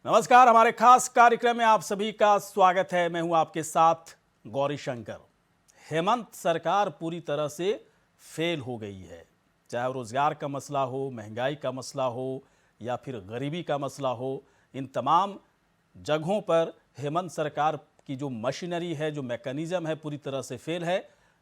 नमस्कार, हमारे खास कार्यक्रम में आप सभी का स्वागत है। मैं हूं आपके साथ गौरी शंकर। हेमंत सरकार पूरी तरह से फेल हो गई है। चाहे रोजगार का मसला हो, महंगाई का मसला हो या फिर गरीबी का मसला हो, इन तमाम जगहों पर हेमंत सरकार की जो मशीनरी है, जो मैकेनिज्म है, पूरी तरह से फेल है।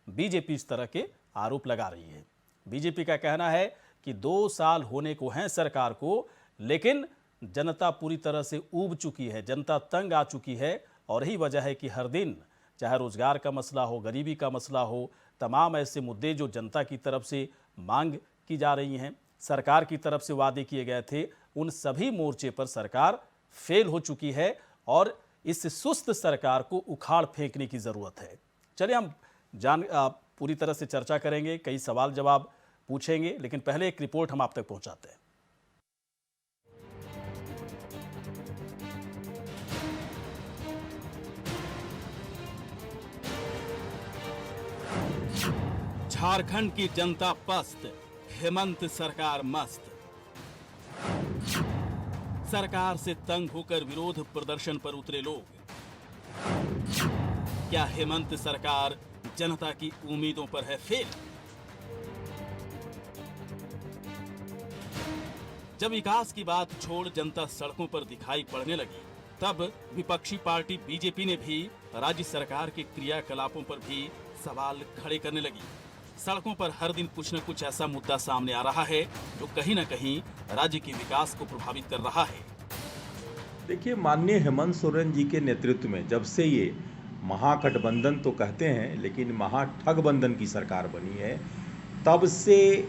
बीजेपी इस तरह के आरोप लगा रही है। बीजेपी का कहना है कि 2 साल होने को हैं सरकार को, लेकिन जनता पूरी तरह से ऊब चुकी है, जनता तंग आ चुकी है। और यही वजह है कि हर दिन चाहे रोजगार का मसला हो, गरीबी का मसला हो, तमाम ऐसे मुद्दे जो जनता की तरफ से मांग की जा रही हैं, सरकार की तरफ से वादे किए गए थे, उन सभी मोर्चे पर सरकार फेल हो चुकी है और इस सुस्त सरकार को उखाड़ फेंकने की ज़रूरत है। चलिए हम पूरी तरह से चर्चा करेंगे, कई सवाल जवाब पूछेंगे, लेकिन पहले एक रिपोर्ट हम आप तक पहुंचाते हैं। झारखंड की जनता पस्त, हेमंत सरकार मस्त। सरकार से तंग होकर विरोध प्रदर्शन पर उतरे लोग। क्या हेमंत सरकार जनता की उम्मीदों पर है फेल? जब विकास की बात छोड़ जनता सड़कों पर दिखाई पड़ने लगी, तब विपक्षी पार्टी बीजेपी ने भी राज्य सरकार के क्रियाकलापों पर भी सवाल खड़े करने लगी। सड़कों पर हर दिन कुछ न कुछ ऐसा मुद्दा सामने आ रहा है जो कहीं न कहीं राज्य के विकास को प्रभावित कर रहा है। देखिए, माननीय हेमंत सोरेन जी के नेतृत्व में जब से ये महागठबंधन तो कहते हैं, लेकिन महाठगबंधन की सरकार बनी है, तब से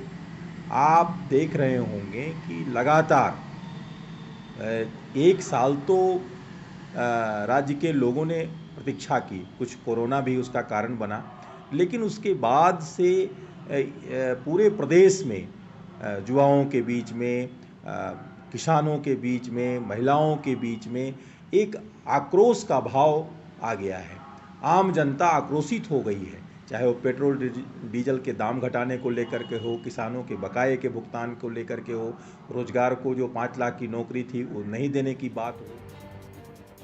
आप देख रहे होंगे कि लगातार 1 साल तो राज्य के लोगों ने प्रतीक्षा की, कुछ कोरोना भी उसका कारण बना, लेकिन उसके बाद से पूरे प्रदेश में युवाओं के बीच में, किसानों के बीच में, महिलाओं के बीच में एक आक्रोश का भाव आ गया है। आम जनता आक्रोशित हो गई है, चाहे वो पेट्रोल डीजल के दाम घटाने को लेकर के हो, किसानों के बकाये के भुगतान को लेकर के हो, रोजगार को जो 5 लाख की नौकरी थी वो नहीं देने की बात हो।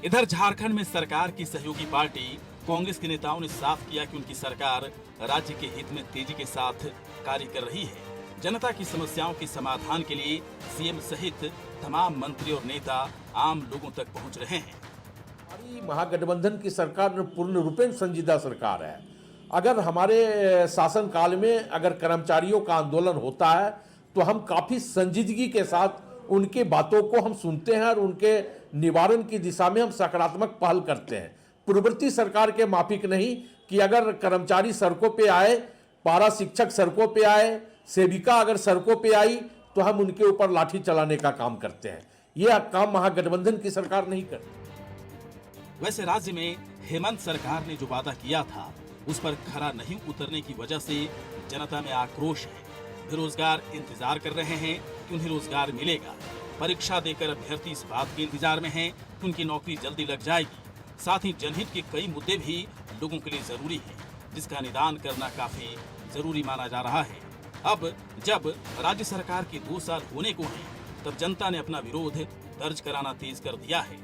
इधर झारखंड में सरकार की सहयोगी पार्टी कांग्रेस के नेताओं ने साफ किया कि उनकी सरकार राज्य के हित में तेजी के साथ कार्य कर रही है। जनता की समस्याओं के समाधान के लिए सीएम सहित तमाम मंत्री और नेता आम लोगों तक पहुंच रहे हैं। हमारी महागठबंधन की सरकार पूर्ण रूपेण संजीदा सरकार है। अगर हमारे शासन काल में अगर कर्मचारियों का आंदोलन होता है तो हम काफी संजीदगी के साथ उनकी बातों को हम सुनते हैं और उनके निवारण की दिशा में हम सकारात्मक पहल करते हैं। पूर्ववर्ती सरकार के माफिक नहीं कि अगर कर्मचारी सड़कों पे आए, पारा शिक्षक सड़कों पे आए, सेविका अगर सड़कों पे आई तो हम उनके ऊपर लाठी चलाने का काम करते हैं। यह काम महागठबंधन की सरकार नहीं करती। वैसे राज्य में हेमंत सरकार ने जो वादा किया था उस पर खरा नहीं उतरने की वजह से जनता में आक्रोश है। बेरोजगार इंतजार कर रहे हैं कि उन्हें रोजगार मिलेगा। परीक्षा देकर अभ्यर्थी इस बात के इंतजार में हैं कि उनकी नौकरी जल्दी लग जाएगी। साथ ही जनहित के कई मुद्दे भी लोगों के लिए जरूरी है, जिसका निदान करना काफी जरूरी माना जा रहा है। अब जब राज्य सरकार के 2 साल होने को हैं, तब जनता ने अपना विरोध दर्ज कराना तेज कर दिया है।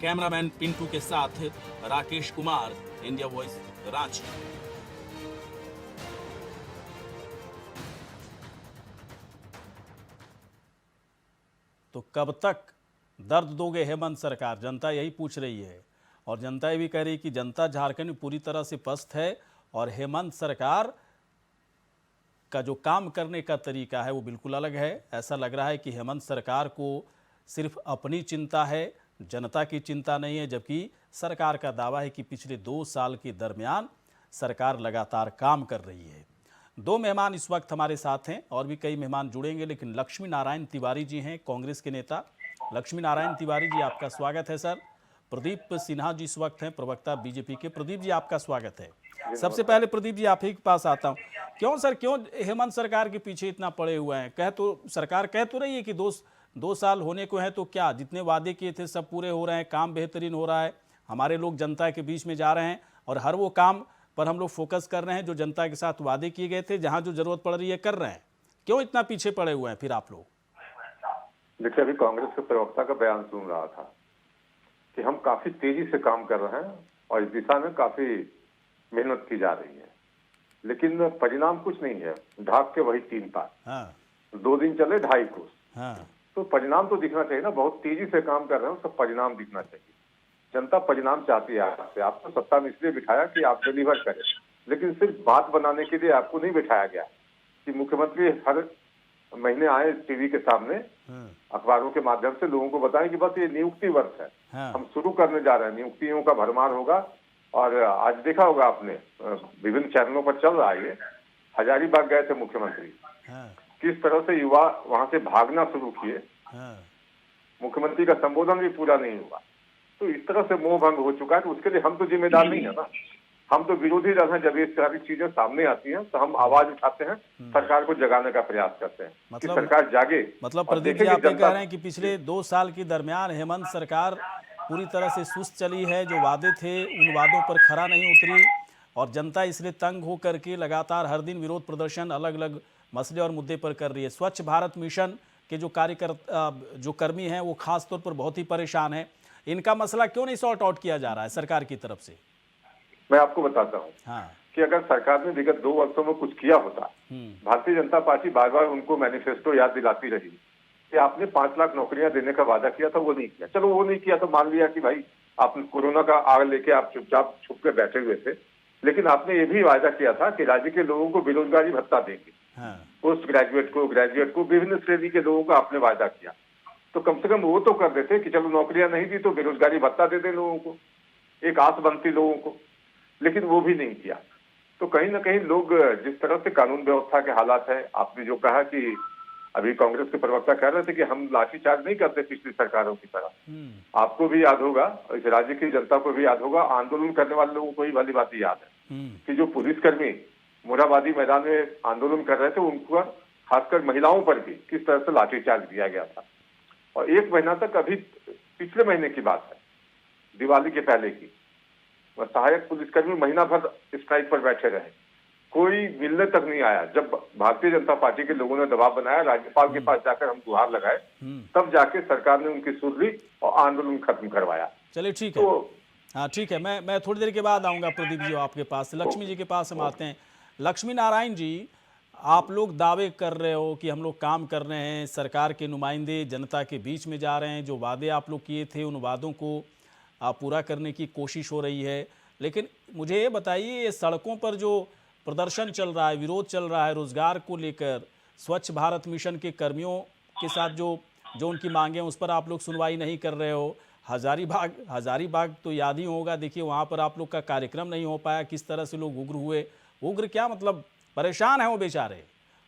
कैमरामैन पिंटू के साथ राकेश कुमार, इंडिया वॉइस, रांची। तो कब तक दर्द दोगे हेमंत सरकार, जनता यही पूछ रही है। और जनता ये भी कह रही है कि जनता झारखंड में पूरी तरह से पस्त है और हेमंत सरकार का जो काम करने का तरीका है वो बिल्कुल अलग है। ऐसा लग रहा है कि हेमंत सरकार को सिर्फ अपनी चिंता है, जनता की चिंता नहीं है। जबकि सरकार का दावा है कि पिछले 2 साल के दरमियान सरकार लगातार काम कर रही है। 2 मेहमान इस वक्त हमारे साथ हैं और भी कई मेहमान जुड़ेंगे, लेकिन लक्ष्मी नारायण तिवारी जी हैं, कांग्रेस के नेता। लक्ष्मी नारायण तिवारी जी, आपका स्वागत है सर। प्रदीप सिन्हा जी इस वक्त हैं, प्रवक्ता बीजेपी के। प्रदीप जी, आपका स्वागत है। सबसे पहले प्रदीप जी, आप ही के पास आता हूं। क्यों सर, क्यों हेमंत सरकार के पीछे इतना पड़े हुए हैं? सरकार कह तो रही है कि 2 साल होने को है, तो क्या जितने वादे किए थे सब पूरे हो रहे हैं, काम बेहतरीन हो रहा है, हमारे लोग जनता के बीच में जा रहे हैं और हर वो काम पर हम लोग फोकस कर रहे हैं जो जनता के साथ वादे किए गए थे, जहां जो जरूरत पड़ रही है कर रहे हैं। क्यों इतना पीछे पड़े हुए हैं फिर आप लोग? देखिए, अभी कांग्रेस के प्रवक्ता का बयान सुन रहा था कि हम काफी तेजी से काम कर रहे हैं और इस दिशा में काफी मेहनत की जा रही है, लेकिन परिणाम कुछ नहीं है। ढाक के वही 3 तार, हाँ 2 दिन चले 2.5 कोस। हाँ तो परिणाम तो दिखना चाहिए ना। बहुत तेजी से काम कर रहे हैं, सब परिणाम दिखना चाहिए। जनता परिणाम चाहती है आपसे। आपको सत्ता में इसलिए बिठाया कि आप डिलीवर करें, लेकिन सिर्फ बात बनाने के लिए आपको नहीं बिठाया गया कि मुख्यमंत्री हर महीने आए टीवी के सामने, अखबारों के माध्यम से लोगों को बताएं कि बस ये नियुक्ति वर्ष है, हाँ। हम शुरू करने जा रहे हैं, नियुक्तियों का भरमार होगा। और आज देखा होगा आपने, विभिन्न चैनलों पर चल रहा है, ये हजारीबाग गए थे मुख्यमंत्री, हाँ किस तरह से युवा वहां से भागना शुरू किए, हाँ मुख्यमंत्री का संबोधन भी पूरा नहीं हुआ। तो इस तरह से मोह भंग हो चुका है। तो उसके लिए हम तो जिम्मेदार नहीं है ना, हम तो विरोधी दल हैं। जब ये सारी चीजें सामने आती हैं तो हम आवाज उठाते हैं, सरकार को जगाने का प्रयास करते हैं कि मतलब- सरकार जागे। मतलब और प्रदीप देखे जी, कि आप ये जनता- कह रहे हैं कि पिछले 2 साल के दरमियान हेमंत सरकार पूरी तरह से सुस्त चली है। जो वादे थे उन वादों पर खरा नहीं उतरी और जनता इसलिए तंग हो करके लगातार हर दिन विरोध प्रदर्शन अलग अलग मसले और मुद्दे पर कर रही है। स्वच्छ भारत मिशन के जो जो कर्मी हैं वो खास तौर पर बहुत ही परेशान हैं। इनका मसला क्यों नहीं सॉर्ट आउट किया जा रहा है सरकार की तरफ से? मैं आपको बताता हूँ हाँ कि अगर सरकार ने विगत 2 वर्षों में कुछ किया होता, भारतीय जनता पार्टी बार बार उनको मैनिफेस्टो याद दिलाती रही कि आपने 5 लाख नौकरियां देने का वादा किया था, वो नहीं किया। चलो वो नहीं किया तो मान लिया कि भाई आपने कोरोना का आग लेके आप चुपचाप छुप के बैठे हुए थे, लेकिन आपने ये भी वादा किया था कि राज्य के लोगों को बेरोजगारी भत्ता देंगे, हाँ पोस्ट ग्रेजुएट को, ग्रेजुएट को, विभिन्न श्रेणी के लोगों को आपने वादा किया। तो कम से कम वो तो कर देते कि चलो नौकरियां नहीं दी तो बेरोजगारी भत्ता दे दे लोगों को, एक आस बनती लोगों को, लेकिन वो भी नहीं किया। तो कहीं ना कहीं लोग जिस तरह से कानून व्यवस्था के हालात है, आपने जो कहा कि अभी कांग्रेस के प्रवक्ता कह रहे थे कि हम लाठीचार्ज नहीं करते पिछली सरकारों की तरह। आपको भी याद होगा, इस राज्य की जनता को भी याद होगा, आंदोलन करने वाले लोगों को ही भली बात याद है कि जो पुलिसकर्मी मोरहाबादी मैदान में आंदोलन कर रहे थे, उन पर खासकर महिलाओं पर भी किस तरह से लाठीचार्ज किया गया था। और 1 महीना तक, अभी पिछले महीने की बात है, दिवाली के पहले की, सहायक पुलिसकर्मी महीना भर स्ट्राइक पर बैठे रहे, कोई मिलने तक नहीं आया। जब भारतीय जनता पार्टी के लोगों ने दबाव बनाया, राज्यपाल के पास जाकर हम गुहार लगाए, तब जाके सरकार ने उनकी सुन ली और आंदोलन खत्म करवाया। चलिए ठीक है। हाँ ठीक है, मैं थोड़ी देर के बाद आऊँगा प्रदीप जी आपके पास। लक्ष्मी जी के पास हम आते हैं। लक्ष्मी नारायण जी, आप लोग दावे कर रहे हो कि हम लोग काम कर रहे हैं, सरकार के नुमाइंदे जनता के बीच में जा रहे हैं, जो वादे आप लोग किए थे उन वादों को पूरा करने की कोशिश हो रही है, लेकिन मुझे ये बताइए, ये सड़कों पर जो प्रदर्शन चल रहा है, विरोध चल रहा है रोजगार को लेकर, स्वच्छ भारत मिशन के कर्मियों के साथ जो उनकी मांगे हैं उस पर आप लोग सुनवाई नहीं कर रहे हो। हजारीबाग तो याद ही होगा, देखिए वहाँ पर आप लोग का कार्यक्रम नहीं हो पाया, किस तरह से लोग उग्र हुए। उग्र क्या मतलब, परेशान है वो बेचारे।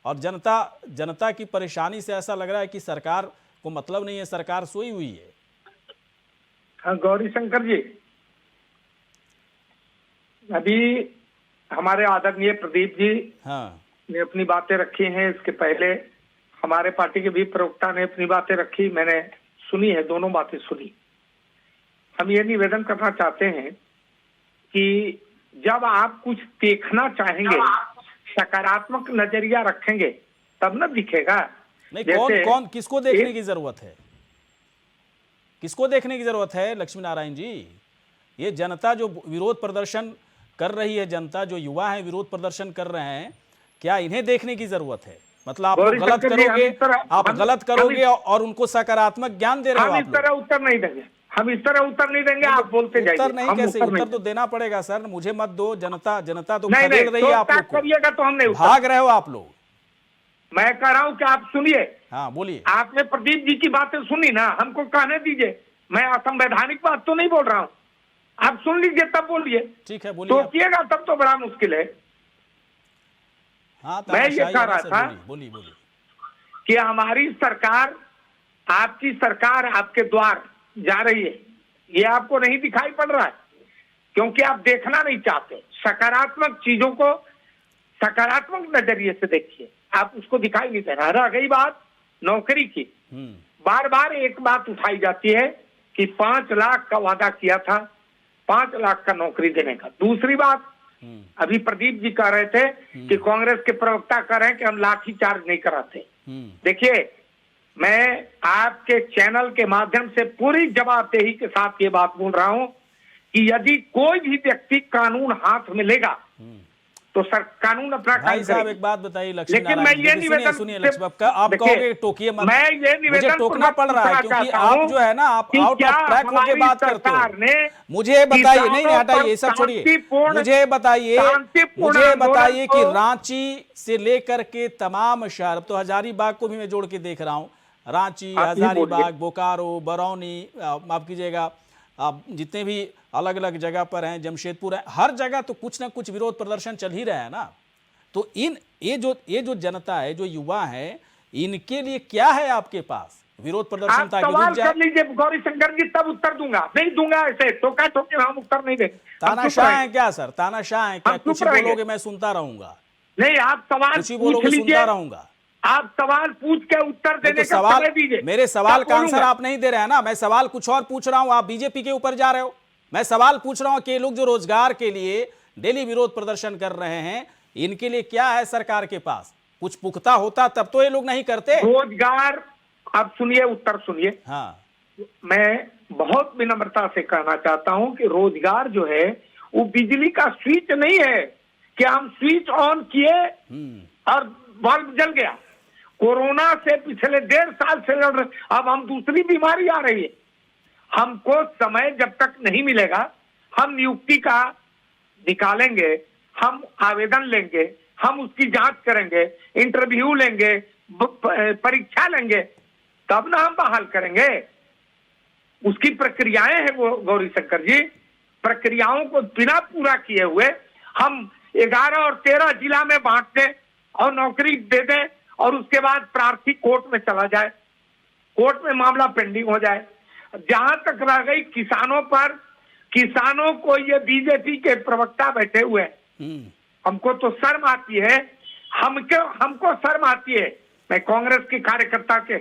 और जनता की परेशानी से ऐसा लग रहा है कि सरकार को मतलब नहीं है, सरकार सोई हुई है। हाँ गौरी शंकर जी, अभी हमारे आदरणीय प्रदीप जी हाँ ने अपनी बातें रखी हैं, इसके पहले हमारे पार्टी के भी प्रवक्ता ने अपनी बातें रखी, मैंने सुनी है, दोनों बातें सुनी। हम ये निवेदन करना चाहते हैं कि जब आप कुछ देखना चाहेंगे, सकारात्मक नजरिया रखेंगे, तब न दिखेगा। नहीं, कौन किसको देखने की जरूरत है? किसको देखने की जरूरत है लक्ष्मी नारायण जी? ये जनता जो विरोध प्रदर्शन कर रही है, जनता जो युवा है विरोध प्रदर्शन कर रहे हैं, क्या इन्हें देखने की जरूरत है? मतलब आप गलत करोगे, और उनको सकारात्मक ज्ञान दे रहे हो। हम इस तरह उत्तर नहीं देंगे, हम इस तरह उत्तर नहीं देंगे, आप बोलते जाइए। उत्तर नहीं, कैसे उत्तर तो देना पड़ेगा सर, मुझे मत दो। जनता तो नहीं खदेड़ रही है आप लोग को, तो हम नहीं भाग रहे हो आप लोग। मैं कह रहा हूं कि आप सुनिए। हाँ बोलिए। आपने प्रदीप जी की बातें सुनी ना, हमको कहने दीजिए। मैं असंवैधानिक बात तो नहीं बोल रहा हूं, आप सुन लीजिए तब बोलिए। ठीक है बोलिए। सोचिएगा तब तो बड़ा मुश्किल है। हाँ मैं ये कह रहा था बोलिए कि हमारी सरकार, आपकी सरकार आपके द्वार जा रही है, ये आपको नहीं दिखाई पड़ रहा है क्योंकि आप देखना नहीं चाहते। सकारात्मक चीजों को सकारात्मक नजरिए से देखिए, आप उसको दिखाई नहीं दे रहा। रह गई बात नौकरी की, बार बार एक बात उठाई जाती है कि 5 लाख का वादा किया था, 5 लाख का नौकरी देने का। दूसरी बात, अभी प्रदीप जी कह रहे थे कि कांग्रेस के प्रवक्ता कह रहे हैं कि हम लाठी चार्ज नहीं कराते। देखिए, मैं आपके चैनल के माध्यम से पूरी जवाबदेही के साथ ये बात बोल रहा हूं कि यदि कोई भी व्यक्ति कानून हाथ में लेगा तो सर कानून अपना भाई काम साहब करे। एक बात बताइए लक्ष्मी लेकिन मैं नारायण ये जी, निवेदन सुनिए लक्ष्मी बाबू का आप देखिए, कहोगे टोकिए मत, मैं ये निवेदन मुझे टोकना पड़ रहा है क्योंकि आप जो है ना आप आउट ऑफ ट्रैक होके बात करते हो। मुझे बताइए, नहीं हटाइए सब छोड़िए, मुझे बताइए कि रांची से लेकर के तमाम शहर, तो हजारीबाग को भी मैं जोड़ के देख रहा हूँ, रांची, हजारीबाग, बोकारो, बरौनी, माफ कीजिएगा, आप जितने भी अलग अलग जगह पर हैं, जमशेदपुर है, हर जगह तो कुछ ना कुछ विरोध प्रदर्शन चल ही रहा है ना। तो ये जो जनता है, जो युवा है, इनके लिए क्या है आपके पास विरोध प्रदर्शन? आप ताकि सवाल रुक जाए। कर लीजिए गौरी शंकर जी, तब उत्तर दूंगा। नहीं दूंगा ऐसे टोका ठोके हम उत्तर नहीं देंगे। तानाशाह है क्या सर? तानाशाह है क्या? हम चुप कुछ ही रहेंगे। बोलोगे मैं सुनता रहूंगा, नहीं आप सवाल कुछ ही पूछ बोलोगे लीजिए, सुनता रहूंगा। आप सवाल पूछ के उत्तर नहीं देने तो का सवाल, समय दीजिए। मेरे सवाल तब का आंसर बोलूंगा। आप नहीं दे रहे हैं ना। मैं सवाल कुछ और पूछ रहा हूं, आप बीजेपी के ऊपर जा रहे हो। मैं सवाल पूछ रहा हूं कि ये लोग जो रोजगार के लिए डेली विरोध प्रदर्शन कर रहे हैं, इनके लिए क्या है सरकार के पास? कुछ पुख्ता होता तब तो ये लोग नहीं करते। रोजगार, अब सुनिए, उत्तर सुनिए। हाँ, मैं बहुत विनम्रता से कहना चाहता हूं कि रोजगार जो है वो बिजली का स्विच नहीं है कि हम स्विच ऑन किए और बल्ब जल गया। कोरोना से पिछले 1.5 साल से लड़ रहे, अब हम दूसरी बीमारी आ रही है। हमको समय जब तक नहीं मिलेगा, हम नियुक्ति का निकालेंगे, हम आवेदन लेंगे, हम उसकी जांच करेंगे, इंटरव्यू लेंगे, परीक्षा लेंगे, तब ना हम बहाल करेंगे। उसकी प्रक्रियाएं हैं वो गौरी शंकर जी। प्रक्रियाओं को बिना पूरा किए हुए हम 11 और 13 जिला में बांट दें और नौकरी दे दें और उसके बाद प्रार्थी कोर्ट में चला जाए, कोर्ट में मामला पेंडिंग हो जाए। जहां तक रह गई किसानों पर, किसानों को ये बीजेपी के प्रवक्ता बैठे हुए हैं, हमको तो शर्म आती है, हमको शर्म आती है। मैं कांग्रेस के कार्यकर्ता के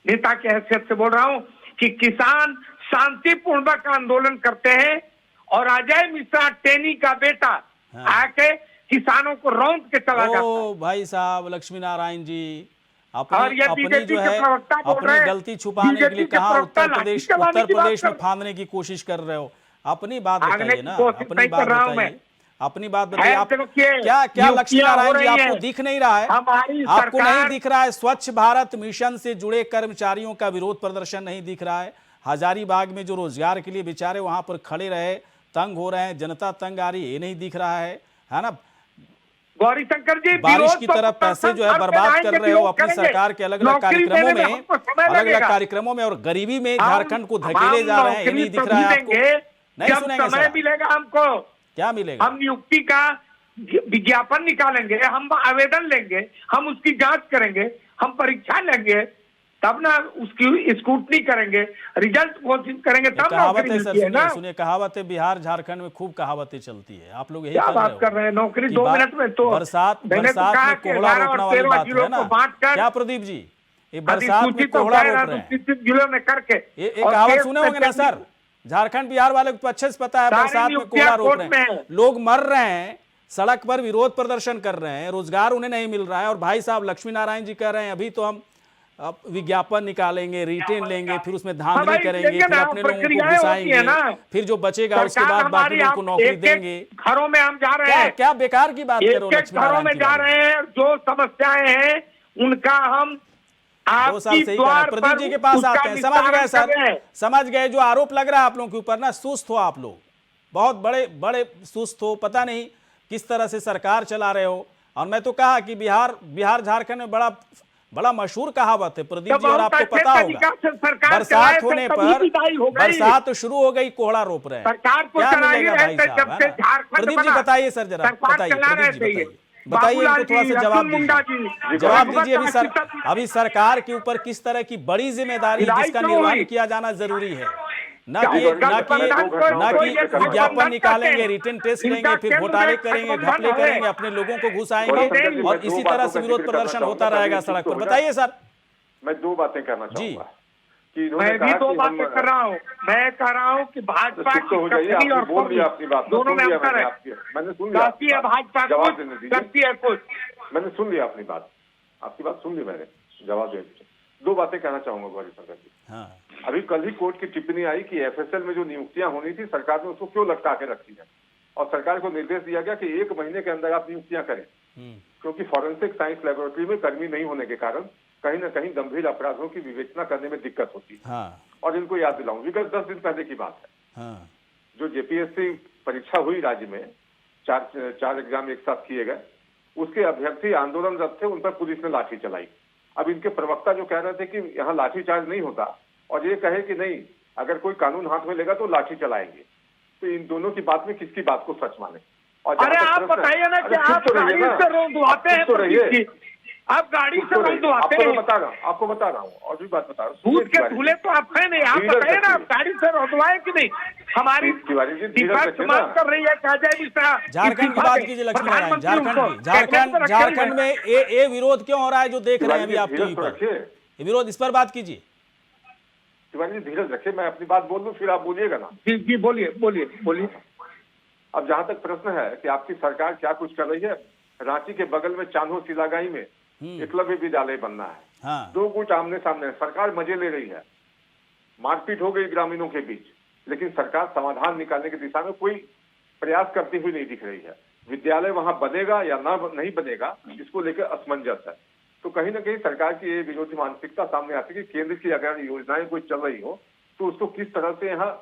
नेता के हैसियत से बोल रहा हूं कि किसान शांतिपूर्वक आंदोलन करते हैं और अजय मिश्रा टेनी का बेटा आके किसानों को रौंद के चला जाता है। भाई साहब लक्ष्मी नारायण जी, और ये अपनी बीजेपी जो के है प्रवक्ता बोल अपनी रहे हैं, गलती छुपाने के लिए बीजेपी के कहा प्रवक्ता उत्तर लाठी चलाने की बात प्रदेश में कर- फांदने की कोशिश कर रहे हो। अपनी बात भागने बताइए की ना, कोशिश अपनी नहीं बात कर रहा हूं बताइए, मैं। अपनी बात बताइए। आप देखिए, क्या क्या लक्ष्मी नियुक्तियां हो नारायण जी रही आपको हैं। दिख नहीं रहा है? हमारी आपको नहीं सरकार- दिख रहा है स्वच्छ भारत मिशन से जुड़े कर्मचारियों का विरोध प्रदर्शन नहीं दिख रहा है? हजारीबाग में जो रोजगार के लिए बेचारे वहां पर खड़े रहे, तंग हो रहे हैं, जनता तंग आ रही है, ये नहीं दिख रहा है ना? गौरी शंकर जी, बारिश विरोध की तो तरफ पैसे जो है प्रदर्शन बर्बाद करके कर रहे हो विरोध अपनी करेंगे। सरकार के अलग अलग नौकरी कार्यक्रमों देने में, हमको समय अलग अलग लगेगा। कार्यक्रमों में, और गरीबी में हम- झारखंड को धकेले हम जा रहे हैं, ये नौकरी नहीं दिख रहा है तभी आपको? देंगे नहीं जब सुनेंगे समय सर, मिलेगा हमको। क्या मिलेगा? हम नियुक्ति का विज्ञापन निकालेंगे, हम आवेदन लेंगे, हम उसकी जांच करेंगे, हम परीक्षा लेंगे, तब ना उसकी स्क्रूटनी करेंगे, रिजल्ट घोषित करेंगे, तब कहावत नौकरी है सर, मिलती है ना। सुनिए कहावत है, बिहार झारखंड में खूब कहावतें चलती है, आप लोग यही क्या कर रहे बात हो कर रहे हैं? नौकरी कि 2 मिनट में तो बरसात मैंने तो बरसात कहा में कि कोहड़ा 11 रोकना और वाली 13 बात जिलों है ना? को बांटकर क्या प्रदीप जी, ये बरसात में अधिसूचित कोहड़ा होकर रोक रहे हैं, अनुसूचित जिलों में करके ये और कहावत केस सुने में होंगे ना सर? झारखंड बिहार वाले को तो अच्छे से पता है, सारी बरसात में नियुक्तियां कोहड़ा रोक कोर्ट रहे में हैं, है। लोग मर रहे हैं, सड़क पर विरोध प्रदर्शन कर रहे हैं, रोजगार उन्हें नहीं मिल रहा है, और भाई साहब लक्ष्मी नारायण जी कह रहे हैं अभी तो हम अब विज्ञापन निकालेंगे, रिटेन लेंगे, फिर उसमें धांधली भाई, करेंगे, लेकिन फिर अपने लोगों को प्रक्रियाएं होती घुसाएंगे, है ना। फिर जो बचेगा उसके सरकार बाद बाकी हमारी, लोगों को आप नौकरी एक-एक देंगे। घरों में हम जा रहे क्या हैं, क्या बेकार की बात करो एक लक्ष्मी घरों नारायण में की जा बात। रहे हैं, जो समस्याएं हैं उनका हम 2 साल आपकी से ही कर रहे हैं। द्वार प्रदीप पर जी के पास उसका आते हैं, समझ गए निस्तारण कर रहे हैं। सर, समझ गए। जो आरोप लग रहा है आप लोगों के ऊपर ना, सुस्त हो आप लोग, बहुत बड़े बड़े सुस्त हो, पता नहीं किस तरह से सरकार चला रहे हो। और मैं तो कहा कि बिहार झारखंड में बड़ा मशहूर कहावत है प्रदीप जी, और आपको पता होगा, बरसात होने पर बरसात शुरू हो गई, कोहड़ा रोप रहे हैं, सरकार को क्या चला ही मिलेगा रहे भाई थे साहब? जब है से ना? झारखंड प्रदीप जी बना। बताइए सर, जरा सरकार बताइए, चला प्रदीप जी रहे थे ये। बताइए, बाबूलाल इनको थोड़ा जी, सा जवाब अर्जुन मुंडा दीजिए, जी, जवाब दीजिए। रघुवंश अभी सरकार के ऊपर किस तरह की बड़ी जिम्मेदारी विदाई जिसका क्यों निर्वहन हुई? किया जाना जरूरी है, ना क्या कि ये ना कि गठबंधन ना कोई कि ये विज्ञापन गठबंधन निकालेंगे, करते हैं। रिटर्न टेस्ट इनका लेंगे, फिर केंद्र घोटाले में करेंगे, गठबंधन घपले है। करेंगे, अपने लोगों को घुसाएंगे, गठबंधन और मैं दो इसी बातों तरह का से विरोध जिक्र करना प्रदर्शन चाहूंगा, होता रहेगा तभी सड़क पर। होगा। बताइए सर। मैं 2 बातें कहना जी। चाहूंगा कि इन्होंने मैं भी कहा 2 कि बातें कर रहा हूँ। मैं कह रहा हूँ कि भाजपा चुप तो हो की जाइए, कथनी और आपने बोल दिया अपनी बात, दोनों में अंतर है। मैंने सुन लिया, कहती है भाजपा जवाब कुछ, देने दीजिए। करती है कुछ। मैंने सुन लिया अपनी बात, आपकी बात सुन ली मैंने, जवाब दे दीजिए। दो बातें कहना चाहूंगा गौरी शंकर जी। हाँ अभी कल ही कोर्ट की टिप्पणी आई कि एफएसएल में जो नियुक्तियां होनी थी सरकार ने उसको क्यों लटका के रखी है, और सरकार को निर्देश दिया गया कि 1 महीने के अंदर आप नियुक्तियां करें, क्योंकि फॉरेंसिक साइंस लेबोरेटरी में कर्मी नहीं होने के कारण कहीं ना कहीं गंभीर अपराधों की विवेचना करने में दिक्कत होती है। हाँ और इनको याद दिलाऊं, विगत 10 दिन पहले की बात है, हाँ जो जेपीएससी परीक्षा हुई राज्य में, चार एग्जाम एक साथ किए गए, उसके अभ्यर्थी आंदोलनरत थे, उन पर पुलिस ने लाठी चलाई। अब इनके प्रवक्ता जो कह रहे थे कि यहाँ लाठीचार्ज नहीं होता, और ये कहे कि नहीं अगर कोई कानून हाथ में लेगा तो लाठी चलाएंगे, तो इन दोनों की बात में किसकी बात को सच माने? और अरे आप बताइए ना कि आप गाड़ी से रोंदवाते हैं प्रदीप जी, आप गाड़ी से रोंदवाते हैं। आपको बता रहा हूँ और भी बात बता रहा हूँ। दूध के चूल्हे तो आप है नहीं, आप बताइए ना आप गाड़ी से रोंदवाए कि नहीं? हमारी तिवारी जी विपक्ष मांग कर रही है कि अजय मिश्रा झारखंड की बात कीजिए लक्ष्मी नारायण, झारखंड में ये विरोध क्यों हो रहा है जो देख रहे हैं अभी आप टीवी पर, ये विरोध, इस पर बात कीजिए। तिवारी जी धीरज रखिए, मैं अपनी बात बोल दूं फिर आप बोलिएगा ना। जी बोलिए बोलिए बोलिए। अब जहां तक प्रश्न है कि आपकी सरकार क्या कुछ कर रही है, रांची के बगल में चान्हो सिलागाई में एकलव्य विद्यालय बनना है। हाँ। 2 गुट आमने सामने, सरकार मजे ले रही है, मारपीट हो गई ग्रामीणों के बीच, लेकिन सरकार समाधान निकालने की दिशा में कोई प्रयास करती हुई नहीं दिख रही है। विद्यालय वहां बनेगा या नहीं बनेगा, इसको लेकर असमंजस है। तो कहीं ना कहीं सरकार की ये विरोधी मानसिकता सामने आती है कि केंद्र की अगर योजनाएं कोई चल रही हो तो उसको किस तरह से यहाँ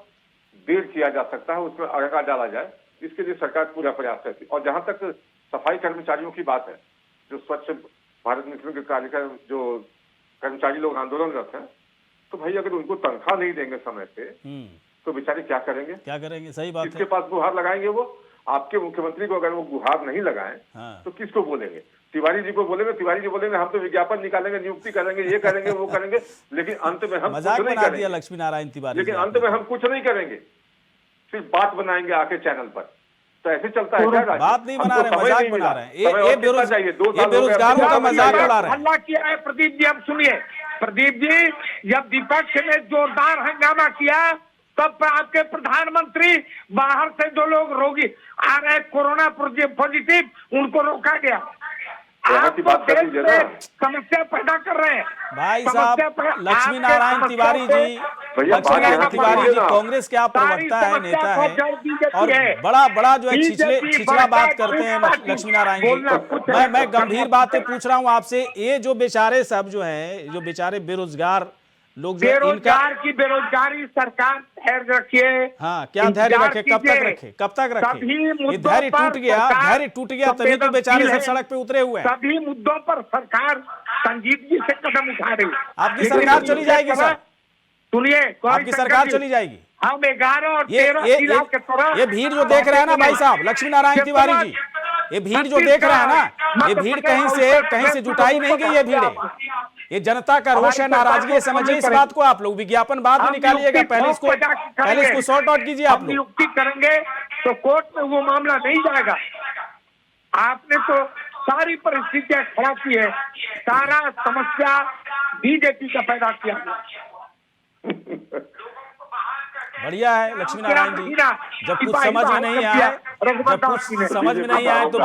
देर किया जा सकता है, उसमें आगा डाला जाए, इसके लिए सरकार पूरा प्रयास करती है। और जहां तक सफाई कर्मचारियों की बात है, जो स्वच्छ भारत मिशन के कार्यक्रम जो कर्मचारी लोग आंदोलनरत हैं, तो भाई अगर उनको तनख्वाह नहीं देंगे समय से तो बेचारे क्या करेंगे? सही बात है। किसके पास गुहार लगाएंगे? वो आपके मुख्यमंत्री को अगर वो गुहार नहीं लगाएं तो किसको बोलेंगे? तिवारी जी को बोलेंगे, तिवारी जी बोलेंगे हम तो विज्ञापन निकालेंगे, नियुक्ति करेंगे, ये करेंगे, वो करेंगे, लेकिन अंत में हम मजाक कुछ नहीं बना दिया करेंगे। लक्ष्मी नारायण तिवारी, लेकिन अंत में हम कुछ नहीं करेंगे, सिर्फ बात बनाएंगे आके चैनल पर। तो ऐसे चलता है क्या? बात नहीं बना रहे, मजाक बना रहे हैं। ये बेरोजगारों बेरोजगारों का मजाक उड़ा रहे हैं। हल्ला किया है प्रदीप जी। अब सुनिए प्रदीप जी, जब विपक्ष ने जोरदार हंगामा किया तब आपके प्रधानमंत्री बाहर से जो लोग रोगी आ रहे कोरोना पॉजिटिव, उनको रोका गया। आप तो देश में समस्या पैदा कर रहे हैं भाई साहब। लक्ष्मी नारायण तिवारी जी, लक्ष्मी नारायण तिवारी जी कांग्रेस के आप प्रवक्ता है, नेता है, और बड़ा जो है छिछला बात करते हैं लक्ष्मी नारायण जी। मैं गंभीर बातें पूछ रहा हूँ आपसे। ये जो बेचारे सब जो है, जो बेचारे बेरोजगार लोग, बेरोजगार की बेरोजगारी सरकार धैर्य रखिए। हाँ, क्या धैर्य रखे? कब तक रखे? ये धैर्य टूट गया तभी तो बेचारे सब सड़क पे उतरे हुए हैं। सभी मुद्दों पर सरकार संजीदगी से कदम उठा रही है। आपकी सरकार चली जाएगी सर, सुनिए, आपकी सरकार चली जाएगी। हम 11 और 13 जिला के तरह ये भीड़ जो देख रहे हैं ना भाई साहब, लक्ष्मी नारायण तिवारी जी, ये भीड़ जो देख रहे हैं ना, ये भीड़ कहीं से जुटाई नहीं गई, ये भीड़ है, ये जनता का रोष है, नाराजगी है। समझिए इस बात को। आप लोग विज्ञापन बाद में निकालिएगा, पहले इसको सॉर्ट आउट कीजिए। आप लोग नियुक्ति करेंगे तो कोर्ट में वो मामला नहीं जाएगा। आपने तो सारी परिस्थितियां खड़ा की है, सारा समस्या बीजेपी का पैदा किया। बढ़िया है लक्ष्मी नारायण जी, जब कुछ समझ में नहीं आए तो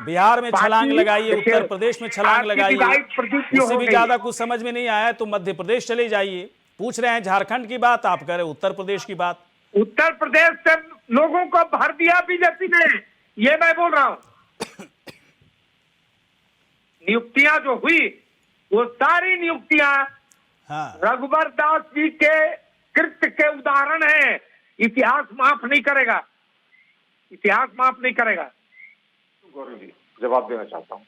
बिहार में छलांग लगाइए, उत्तर प्रदेश में छलांग लगाइए। उससे भी ज्यादा कुछ समझ में नहीं आया तो मध्य प्रदेश चले जाइए। पूछ रहे हैं झारखंड की बात, आप कह रहे उत्तर प्रदेश की बात। उत्तर प्रदेश से लोगों को भर दिया बीजेपी ने, ये मैं बोल रहा हूं। नियुक्तियां जो हुई वो सारी नियुक्तियां रघुवर दास जी के कृत्य के उदाहरण है। इतिहास माफ नहीं करेगा, इतिहास माफ नहीं करेगा। गौरव जी जवाब देना चाहता हूं।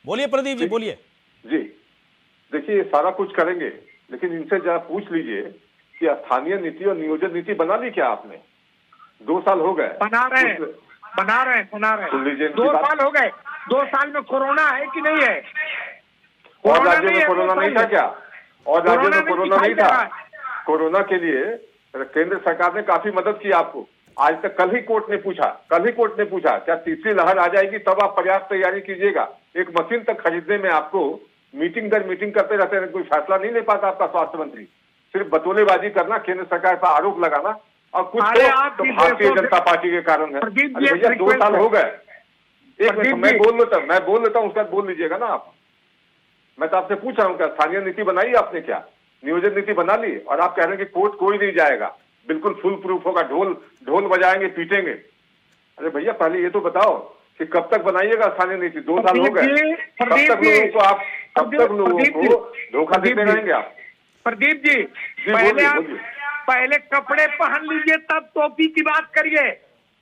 बोलिए प्रदीप जी, बोलिए जी। देखिए ये सारा कुछ करेंगे, लेकिन इनसे जरा पूछ लीजिए कि स्थानीय नीति और नियोजन नीति बना ली क्या आपने? 2 साल हो गए। बना रहे हैं। 2 साल हो गए। 2 साल में कोरोना है कि नहीं है? और राज्यों में कोरोना नहीं था क्या? और राज्यों में कोरोना नहीं था? कोरोना के लिए केंद्र सरकार ने काफी मदद की आपको। आज तक कल ही कोर्ट ने पूछा क्या तीसरी लहर आ जाएगी तब आप पर्याप्त तैयारी कीजिएगा। एक मशीन तक खरीदने में आपको मीटिंग दर मीटिंग करते रहते हैं, कोई फैसला नहीं ले पाता आपका स्वास्थ्य मंत्री। सिर्फ बतौलेबाजी करना, केंद्र सरकार पर आरोप लगाना, और कुछ तो भारतीय जनता पार्टी के कारण है। भैया 2 साल हो गए। एक मिनट मैं बोल लेता हूँ, उसके बाद बोल लीजिएगा ना आप। मैं तो आपसे पूछ रहा हूँ, क्या स्थानीय नीति बनाई आपने? क्या नियोजन नीति बना ली? और आप कह रहे हैं कि कोर्ट कोई नहीं जाएगा, बिल्कुल फुल प्रूफ होगा, ढोल ढोल बजाएंगे, पीटेंगे। अरे भैया पहले ये तो बताओ कि कब तक बनाइएगा स्थानीय नीति? 2 साल हो गए, कब तक लोगों को आप, कब तक लोगों को धोखा देते रहेंगे आप? प्रदीप जी, पहले कपड़े पहन लीजिए, तब टोपी की बात करिए।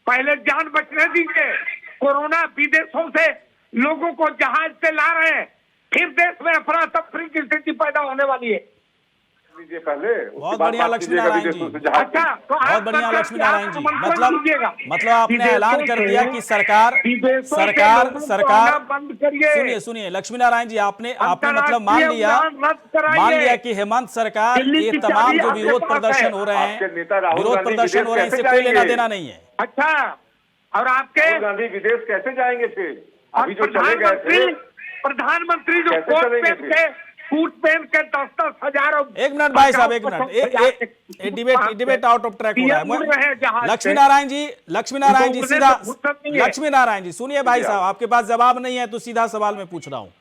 पहले जान बचने दीजिए। कोरोना विदेशों से लोगों को जहाज से ला रहे हैं, फिर देश में अफरा तफरी की स्थिति पैदा होने वाली है। लीजिए पहले, बहुत बढ़िया लक्ष्मी नारायण जी, अच्छा, तो बहुत बढ़िया लक्ष्मी नारायण जी। मतलब आपने ऐलान कर दिया कि सरकार बंद करिए। सुनिए लक्ष्मी नारायण जी, आपने मतलब मान लिया कि हेमंत सरकार ये तमाम जो विरोध प्रदर्शन हो रहे हैं, इससे कोई लेना देना नहीं है। अच्छा, और आपके राहुल गांधी विदेश कैसे जाएंगे फिर? अभी जो चले गए थे प्रधानमंत्री जो कोट पहन के, सूट पहन के 10-10 हजार। एक मिनट भाई साहब, एक minute, debate out of track हो रहा है। लक्ष्मी नारायण जी सीधा, लक्ष्मी नारायण जी सुनिए भाई साहब, आपके पास जवाब नहीं है तो सीधा सवाल मैं पूछ रहा हूँ,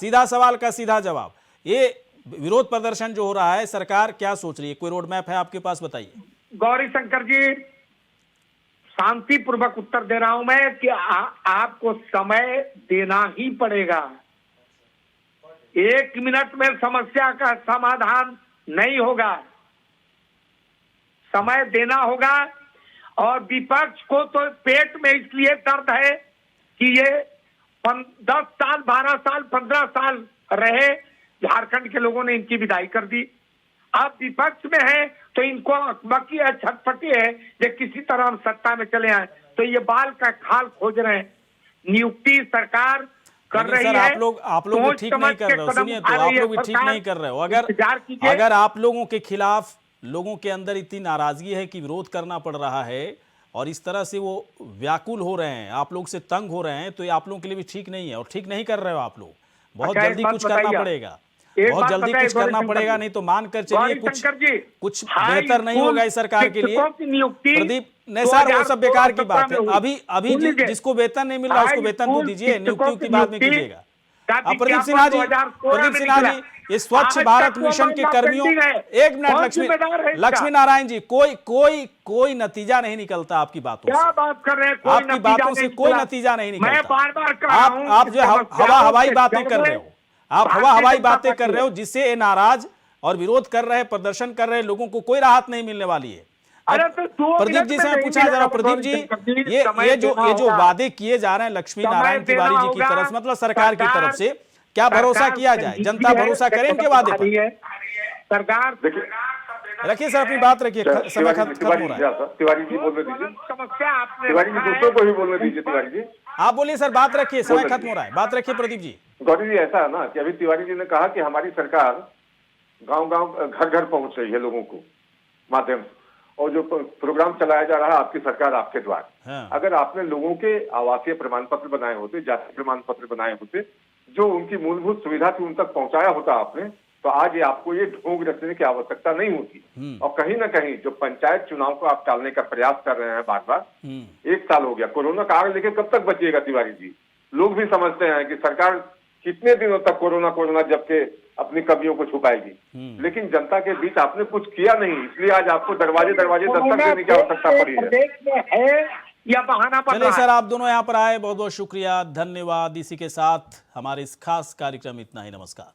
सीधा सवाल का सीधा जवाब। ये विरोध प्रदर्शन जो हो रहा है, सरकार क्या सोच रही है? कोई रोड मैप है आपके पास? बताइए। गौरी शंकर जी, शांतिपूर्वक उत्तर दे रहा हूं मैं कि आपको समय देना ही पड़ेगा। 1 मिनट में समस्या का समाधान नहीं होगा, समय देना होगा। और विपक्ष को तो पेट में इसलिए दर्द है कि ये 10 साल, 12 साल, 15 साल रहे, झारखंड के लोगों ने इनकी विदाई कर दी। अब विपक्ष में है तो इनको अकबकी है, छटपटी है, ये किसी तरह हम सत्ता में चले आए, तो ये बाल का खाल खोज रहे हैं। नियुक्ति सरकार कर रही है। आप लोग भी ठीक नहीं कर रहे हो। सुनिए, तो आप लोग भी ठीक नहीं कर रहे हो। अगर आप लोगों के खिलाफ लोगों के अंदर इतनी नाराजगी है कि विरोध करना पड़ रहा है और इस तरह से वो व्याकुल हो रहे हैं, आप लोग से तंग हो रहे हैं, तो ये आप लोगों के लिए भी ठीक नहीं है और ठीक नहीं कर रहे हो आप लोग। बहुत जल्दी कुछ करना पड़ेगा, बहुत जल्दी कुछ करना पड़ेगा, नहीं तो मानकर चलिए कुछ बेहतर नहीं होगा इस सरकार के लिए। प्रदीप नहीं सर, वो सब बेकार की बात है। अभी जिसको वेतन नहीं मिल रहा उसको वेतन तो दीजिए, नियुक्ति की बात नहीं कीजिएगा। प्रदीप सिन्हा जी, ये स्वच्छ भारत मिशन के कर्मियों, एक मिनट लक्ष्मी नारायण जी, कोई नतीजा नहीं निकलता आपकी बातों से। बात कर रहे हैं? आपकी बातों से कोई नतीजा नहीं निकलता। आप जो हवाई बातें कर रहे हो, आप हवाई बातें कर रहे हो, जिससे ये नाराज और विरोध कर रहे हैं, प्रदर्शन कर रहे हैं लोगों को कोई राहत नहीं मिलने वाली है। प्रदीप जी से पूछा जा रहा, प्रदीप जी ये जो वादे किए जा रहे हैं लक्ष्मी नारायण तिवारी जी की तरफ से, मतलब सरकार की तरफ से, क्या भरोसा किया जाए? जनता भरोसा करे इनके वादे पर? सरकार रखिए सर, अपनी बात रखिए, समय खत्म हो रहा है। तिवारी जी बोलने दीजिए, समस्या आपने, तिवारी जी दूसरों को भी बोलने दीजिए। तिवारी जी आप बोलिए सर, बात रखिए, समय खत्म हो रहा है, बात रखिए प्रदीप जी। गौरी जी, ऐसा है ना कि अभी तिवारी जी ने कहा कि हमारी सरकार गांव-गांव, घर-घर पहुंच रही है लोगों को माध्यम से, और जो प्रोग्राम चलाया जा रहा है आपकी सरकार आपके द्वार। हाँ। अगर आपने लोगों के आवासीय प्रमाण पत्र बनाए होते, जाति प्रमाण पत्र बनाए होते, जो उनकी मूलभूत सुविधा थी उन तक पहुंचाया होता आपने, तो आज ये आपको ये ढोंग रचने की आवश्यकता नहीं होती। और कहीं ना कहीं जो पंचायत चुनाव को आप टालने का प्रयास कर रहे हैं बार बार, 1 साल हो गया, कोरोना का आग लेके कब तक बचिएगा तिवारी जी? लोग भी समझते हैं कि सरकार कितने दिनों तक कोरोना जब के अपनी कमियों को छुपाएगी, लेकिन जनता के बीच आपने कुछ किया नहीं, इसलिए आज आपको दरवाजे दस्तक देने की आवश्यकता पड़ी है। या बहाना पड़ रहा है। चलिए सर, आप दोनों यहाँ पर आए, बहुत बहुत शुक्रिया, धन्यवाद। इसी के साथ हमारे इस खास कार्यक्रम इतना ही, नमस्कार।